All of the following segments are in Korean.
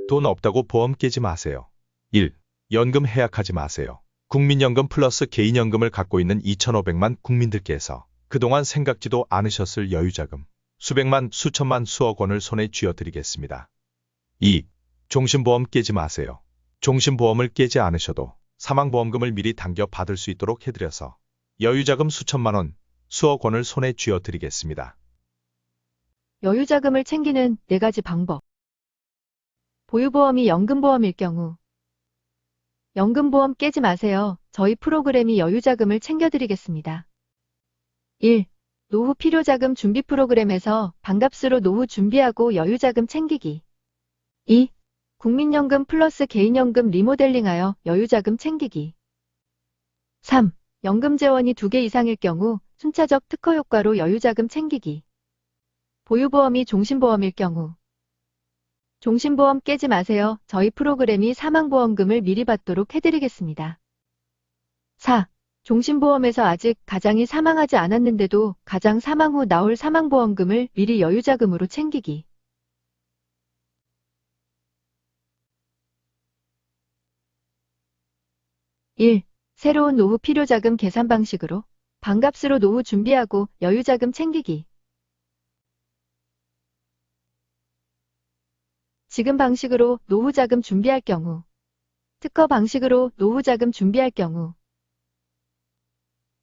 돈 없다고 보험 깨지 마세요. 1. 연금 해약하지 마세요. 국민연금 플러스 개인연금을 갖고 있는 2,500만 국민들께서 그동안 생각지도 않으셨을 여유자금, 수백만, 수천만, 수억 원을 손에 쥐어드리겠습니다. 2. 종신보험 깨지 마세요. 종신보험을 깨지 않으셔도 사망보험금을 미리 당겨 받을 수 있도록 해드려서 여유자금 수천만 원, 수억 원을 손에 쥐어드리겠습니다. 여유자금을 챙기는 4가지 방법. 보유보험이 연금보험일 경우 연금보험 깨지 마세요. 저희 프로그램이 여유자금을 챙겨드리겠습니다. 1. 노후 필요자금 준비 프로그램에서 반값으로 노후 준비하고 여유자금 챙기기. 2. 국민연금 플러스 개인연금 리모델링하여 여유자금 챙기기. 3. 연금 재원이 2개 이상일 경우 순차적 특허 효과로 여유자금 챙기기. 보유보험이 종신보험일 경우 종신보험 깨지 마세요. 저희 프로그램이 사망보험금을 미리 받도록 해드리겠습니다. 4. 종신보험에서 아직 가장이 사망하지 않았는데도 가장 사망 후 나올 사망보험금을 미리 여유자금으로 챙기기. 1. 새로운 노후 필요자금 계산 방식으로 반값으로 노후 준비하고 여유자금 챙기기. 지금 방식으로 노후자금 준비할 경우, 특허 방식으로 노후자금 준비할 경우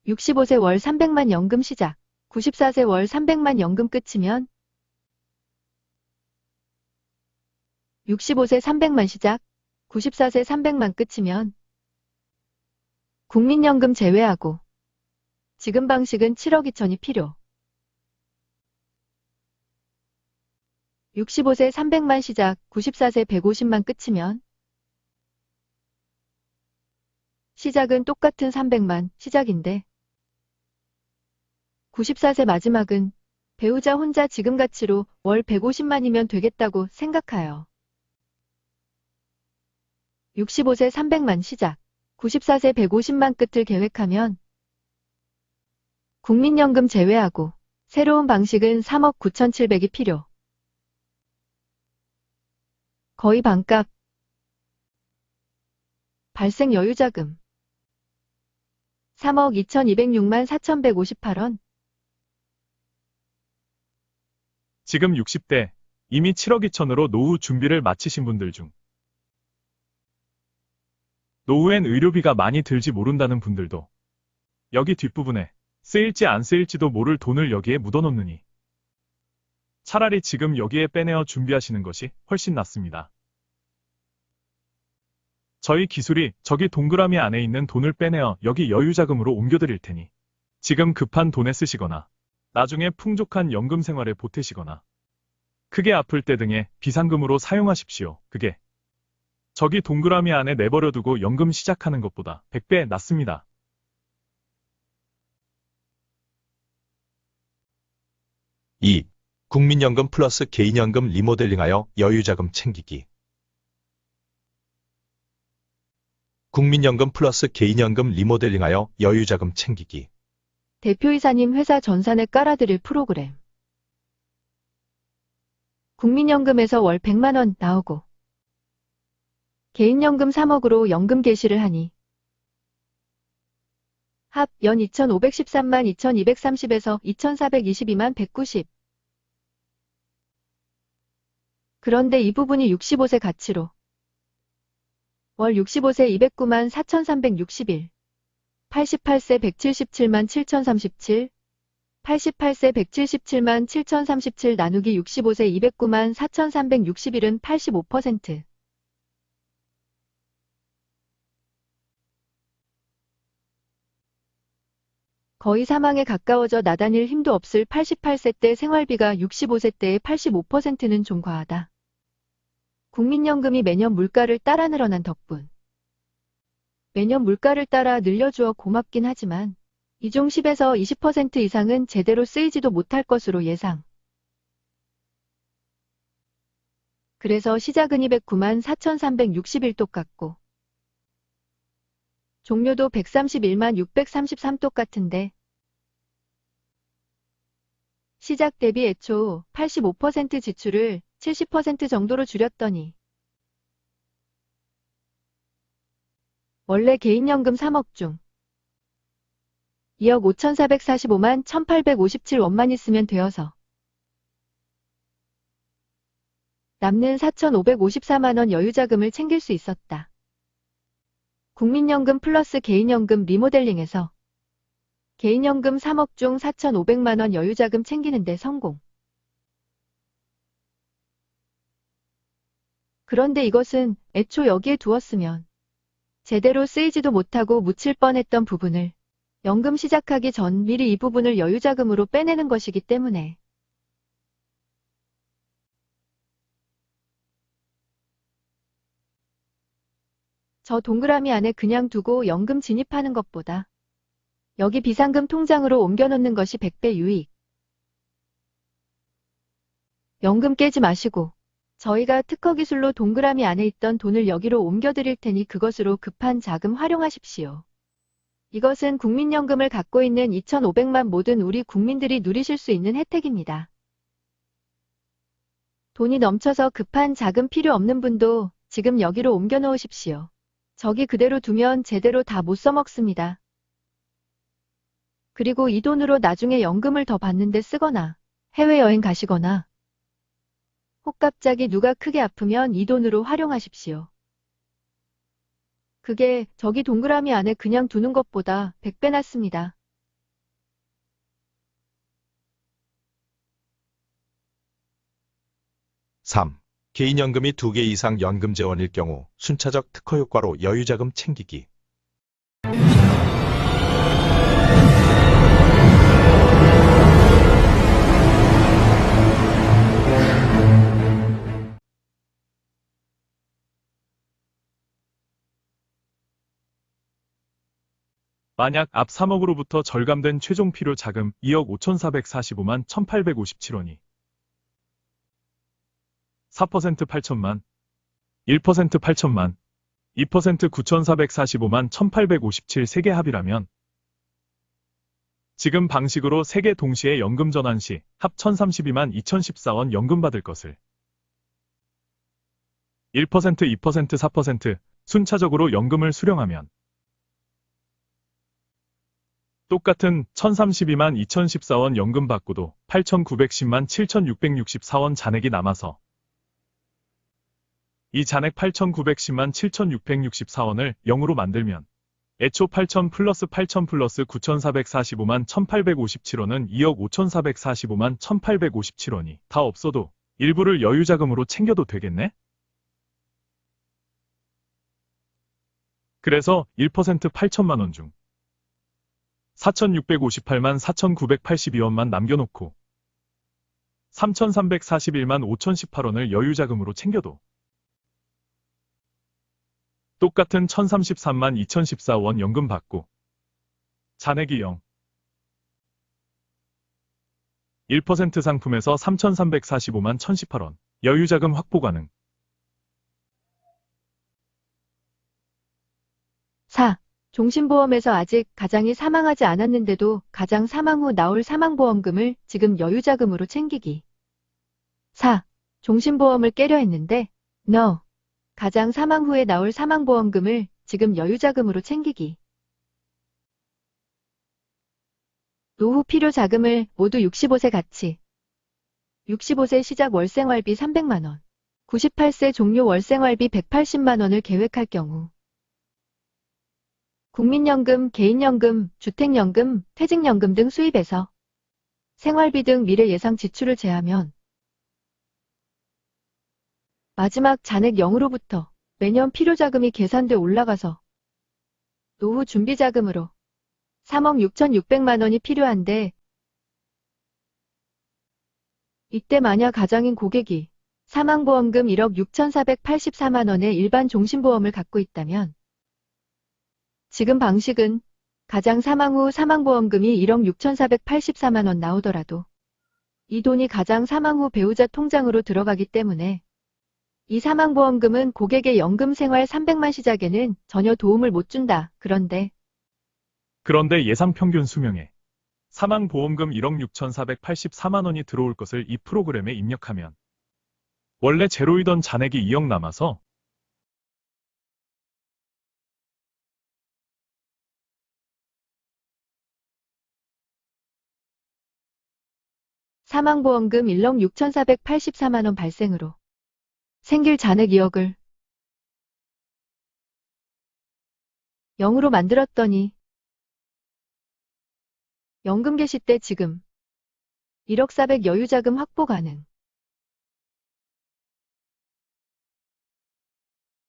65세 월 300만 연금 시작, 94세 월 300만 연금 끝이면 65세 300만 시작, 94세 300만 끝이면 국민연금 제외하고 지금 방식은 7억 2천이 필요. 65세 300만 시작, 94세 150만 끝이면 시작은 똑같은 300만 시작인데 94세 마지막은 배우자 혼자 지금 가치로 월 150만이면 되겠다고 생각하여 65세 300만 시작, 94세 150만 끝을 계획하면 국민연금 제외하고 새로운 방식은 3억 9,700이 필요. 거의 반값. 발생 여유자금 3억 2,206만 4,158원. 지금 60대, 이미 7억 2천으로 노후 준비를 마치신 분들 중 노후엔 의료비가 많이 들지 모른다는 분들도 여기 뒷부분에 쓰일지 안 쓰일지도 모를 돈을 여기에 묻어놓느니 차라리 지금 여기에 빼내어 준비하시는 것이 훨씬 낫습니다. 저희 기술이 저기 동그라미 안에 있는 돈을 빼내어 여기 여유자금으로 옮겨드릴 테니 지금 급한 돈에 쓰시거나 나중에 풍족한 연금 생활에 보태시거나 크게 아플 때 등의 비상금으로 사용하십시오. 그게 저기 동그라미 안에 내버려두고 연금 시작하는 것보다 100배 낫습니다. 2. 국민연금 플러스 개인연금 리모델링하여 여유자금 챙기기. 국민연금 플러스 개인연금 리모델링하여 여유자금 챙기기. 대표이사님 회사 전산에 깔아드릴 프로그램. 국민연금에서 월 100만원 나오고 개인연금 3억으로 연금 개시를 하니 합 연 2,513만 2,230에서 2,422만 190. 그런데 이 부분이 65세 가치로 월 65세 209만 4,361, 88세 177만 7,037, 88세 177만 7,037 나누기 65세 209만 4,361은 85%. 거의 사망에 가까워져 나다닐 힘도 없을 88세 때 생활비가 65세 때의 85%는 좀 과하다. 국민연금이 매년 물가를 따라 늘어난 덕분. 매년 물가를 따라 늘려주어 고맙긴 하지만 이 중 10에서 20% 이상은 제대로 쓰이지도 못할 것으로 예상. 그래서 시작은 209만 4,361 똑같고 종료도 131만 633 똑같은데 시작 대비 애초 85% 지출을 70% 정도로 줄였더니 원래 개인연금 3억 중 2억 5,445만 1,857원만 있으면 되어서 남는 4,554만원 여유자금을 챙길 수 있었다. 국민연금 플러스 개인연금 리모델링에서 개인연금 3억 중 4,500만원 여유자금 챙기는데 성공. 그런데 이것은 애초 여기에 두었으면 제대로 쓰이지도 못하고 묻힐 뻔했던 부분을 연금 시작하기 전 미리 이 부분을 여유자금으로 빼내는 것이기 때문에 저 동그라미 안에 그냥 두고 연금 진입하는 것보다 여기 비상금 통장으로 옮겨놓는 것이 100배 유익. 연금 깨지 마시고 저희가 특허 기술로 동그라미 안에 있던 돈을 여기로 옮겨드릴 테니 그것으로 급한 자금 활용하십시오. 이것은 국민연금을 갖고 있는 2,500만 모든 우리 국민들이 누리실 수 있는 혜택입니다. 돈이 넘쳐서 급한 자금 필요 없는 분도 지금 여기로 옮겨 놓으십시오. 저기 그대로 두면 제대로 다 못 써먹습니다. 그리고 이 돈으로 나중에 연금을 더 받는데 쓰거나 해외여행 가시거나 혹 갑자기 누가 크게 아프면 이 돈으로 활용하십시오. 그게 저기 동그라미 안에 그냥 두는 것보다 100배 낫습니다. (3) 개인연금이 2개 이상 연금 재원일 경우 순차적 특허 효과로 여유자금 챙기기. 만약 앞 3억으로부터 절감된 최종 필요 자금 2억 5,445만 1,857원이 4% 8천만, 1% 8천만, 2% 9,445만 1,857 3개 합이라면 지금 방식으로 3개 동시에 연금 전환 시 합 1,032만 2,014원 연금 받을 것을 1%, 2%, 4% 순차적으로 연금을 수령하면 똑같은 1,032만 2,014원 연금 받고도 8,910만 7,664원 잔액이 남아서 이 잔액 8,910만 7,664원을 0으로 만들면 애초 8,000 플러스 8,000 플러스 9,445만 1,857원은 2억 5,445만 1,857원이 다 없어도 일부를 여유자금으로 챙겨도 되겠네? 그래서 1% 8천만 원 중 4,658만 4,982원만 남겨놓고 3,341만 5,018원을 여유자금으로 챙겨도 똑같은 1,033만 2,014원 연금 받고 잔액이 0. 1% 상품에서 3,345만 1,018원 여유자금 확보 가능. 4. 종신보험에서 아직 가장이 사망하지 않았는데도 가장 사망 후 나올 사망보험금을 지금 여유자금으로 챙기기. 4. 종신보험을 깨려 했는데 No. 가장 사망 후에 나올 사망보험금을 지금 여유자금으로 챙기기. 노후 필요 자금을 모두 65세 가치. 65세 시작 월생활비 300만원. 98세 종료 월생활비 180만원을 계획할 경우 국민연금, 개인연금, 주택연금, 퇴직연금 등 수입에서 생활비 등 미래 예상 지출을 제하면 마지막 잔액 0으로부터 매년 필요자금이 계산돼 올라가서 노후 준비자금으로 3억 6,600만원이 필요한데 이때 만약 가장인 고객이 사망보험금 1억 6,484만원의 일반 종신보험을 갖고 있다면 지금 방식은 가장 사망 후 사망보험금이 1억 6,484만원 나오더라도 이 돈이 가장 사망 후 배우자 통장으로 들어가기 때문에 이 사망보험금은 고객의 연금생활 300만 시작에는 전혀 도움을 못 준다. 그런데 예상 평균 수명에 사망보험금 1억 6,484만원이 들어올 것을 이 프로그램에 입력하면 원래 제로이던 잔액이 2억 남아서 사망보험금 1억 6,484만 원 발생으로 생길 잔액 2억을 0으로 만들었더니 연금 개시 때 지금 1억 400 여유자금 확보 가능.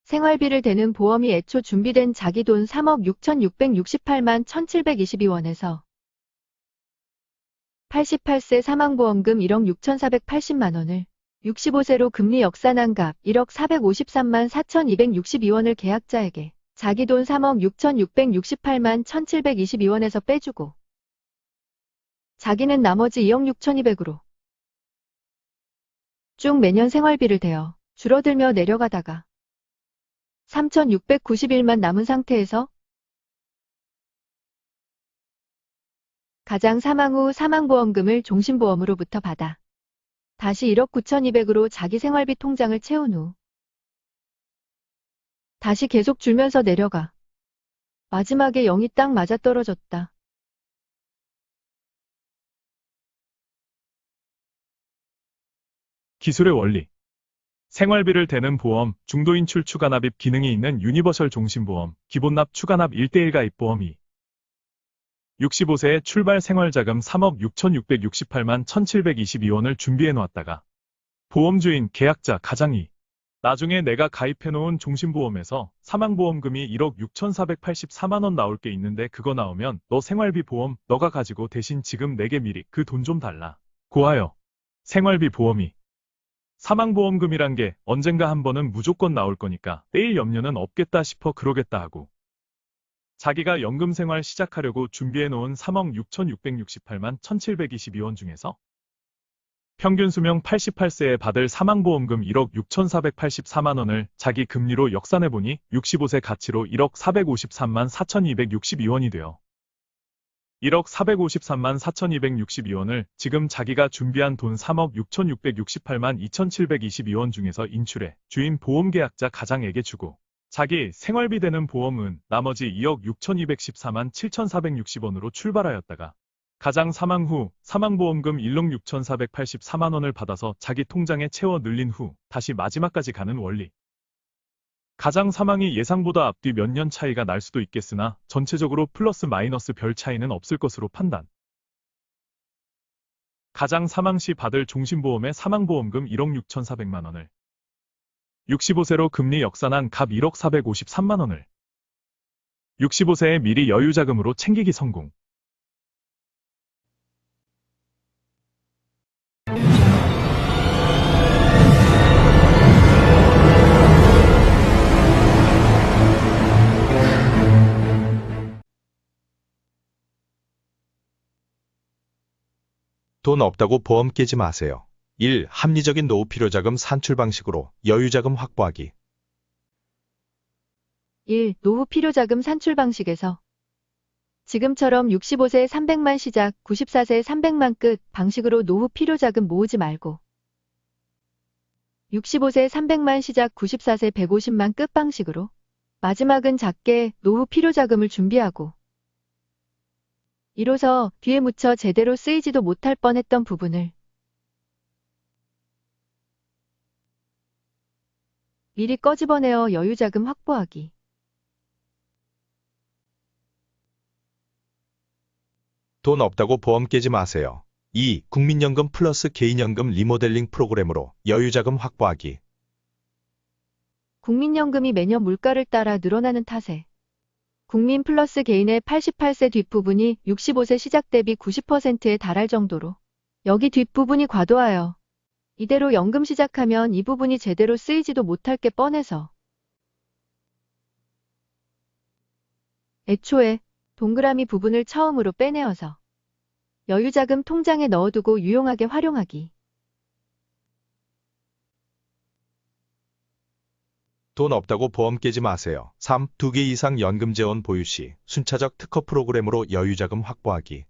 생활비를 대는 보험이 애초 준비된 자기 돈 3억 6,668만 1,722원에서 88세 사망보험금 1억 6,480만 원을 65세로 금리 역산한 값 1억 453만 4,262원을 계약자에게 자기 돈 3억 6,668만 1,722원에서 빼주고 자기는 나머지 2억 6,200으로 쭉 매년 생활비를 대어 줄어들며 내려가다가 3,691만 남은 상태에서 가장 사망 후 사망보험금을 종신보험으로부터 받아 다시 1억 9,200으로 자기 생활비 통장을 채운 후 다시 계속 줄면서 내려가 마지막에 0이 딱 맞아떨어졌다. 기술의 원리. 생활비를 대는 보험, 중도인출 추가납입 기능이 있는 유니버설 종신보험, 기본납 추가납 1:1 가입보험 2. 65세의 출발 생활자금 3억 6,668만 1,722원을 준비해놓았다가 보험주인, 계약자, 가장이 나중에 내가 가입해놓은 종신보험에서 사망보험금이 1억 6,484만 원 나올 게 있는데 그거 나오면 너 생활비 보험 너가 가지고 대신 지금 내게 미리 그 돈 좀 달라. 고하여. 생활비 보험이 사망보험금이란 게 언젠가 한 번은 무조건 나올 거니까 떼일 염려는 없겠다 싶어 그러겠다 하고 자기가 연금 생활 시작하려고 준비해놓은 3억 6,668만 1,722원 중에서 평균 수명 88세에 받을 사망보험금 1억 6,484만 원을 자기 금리로 역산해보니 65세 가치로 1억 453만 4,262원이 되어 1억 453만 4,262원을 지금 자기가 준비한 돈 3억 6,668만 2,722원 중에서 인출해 주인 보험계약자 가장에게 주고 자기 생활비 되는 보험은 나머지 2억 6,214만 7,460원으로 출발하였다가 가장 사망 후 사망보험금 1억 6,484만 원을 받아서 자기 통장에 채워 늘린 후 다시 마지막까지 가는 원리. 가장 사망이 예상보다 앞뒤 몇 년 차이가 날 수도 있겠으나 전체적으로 플러스 마이너스 별 차이는 없을 것으로 판단. 가장 사망 시 받을 종신보험의 사망보험금 1억 6,400만 원을 65세로 금리 역산한 값 1억 453만 원을 65세에 미리 여유자금으로 챙기기 성공. 돈 없다고 보험 깨지 마세요. 1. 합리적인 노후 필요자금 산출 방식으로 여유자금 확보하기. 1. 노후 필요자금 산출 방식에서 지금처럼 65세 300만 시작, 94세 300만 끝 방식으로 노후 필요자금 모으지 말고 65세 300만 시작, 94세 150만 끝 방식으로 마지막은 작게 노후 필요자금을 준비하고 이로써 뒤에 묻혀 제대로 쓰이지도 못할 뻔했던 부분을 미리 꺼집어내어 여유자금 확보하기. 돈 없다고 보험 깨지 마세요. 2. 국민연금 플러스 개인연금 리모델링 프로그램으로 여유자금 확보하기. 국민연금이 매년 물가를 따라 늘어나는 탓에 국민 플러스 개인의 88세 뒷부분이 65세 시작 대비 90%에 달할 정도로 여기 뒷부분이 과도하여 이대로 연금 시작하면 이 부분이 제대로 쓰이지도 못할 게 뻔해서 애초에 동그라미 부분을 처음으로 빼내어서 여유자금 통장에 넣어두고 유용하게 활용하기. 돈 없다고 보험 깨지 마세요. 3. 2개 이상 연금재원 보유 시 순차적 특허 프로그램으로 여유자금 확보하기.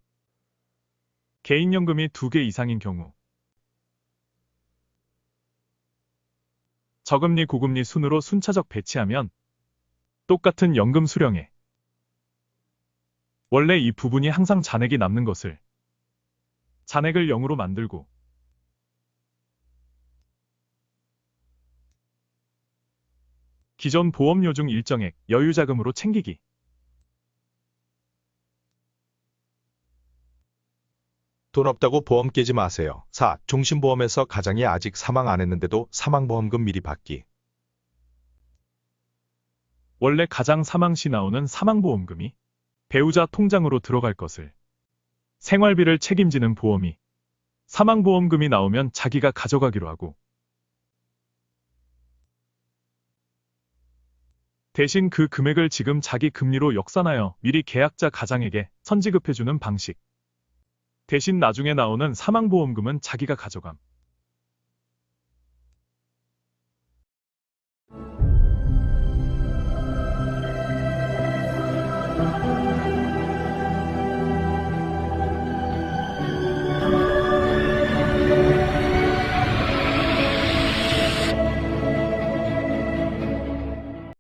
개인연금이 2개 이상인 경우 저금리 고금리 순으로 순차적 배치하면 똑같은 연금 수령에 원래 이 부분이 항상 잔액이 남는 것을 잔액을 0으로 만들고 기존 보험료 중 일정액 여유자금으로 챙기기. 돈 없다고 보험 깨지 마세요. 4. 종신보험에서 가장이 아직 사망 안 했는데도 사망보험금 미리 받기. 원래 가장 사망 시 나오는 사망보험금이 배우자 통장으로 들어갈 것을 생활비를 책임지는 보험이 사망보험금이 나오면 자기가 가져가기로 하고 대신 그 금액을 지금 자기 금리로 역산하여 미리 계약자 가장에게 선지급해주는 방식. 대신 나중에 나오는 사망보험금은 자기가 가져감.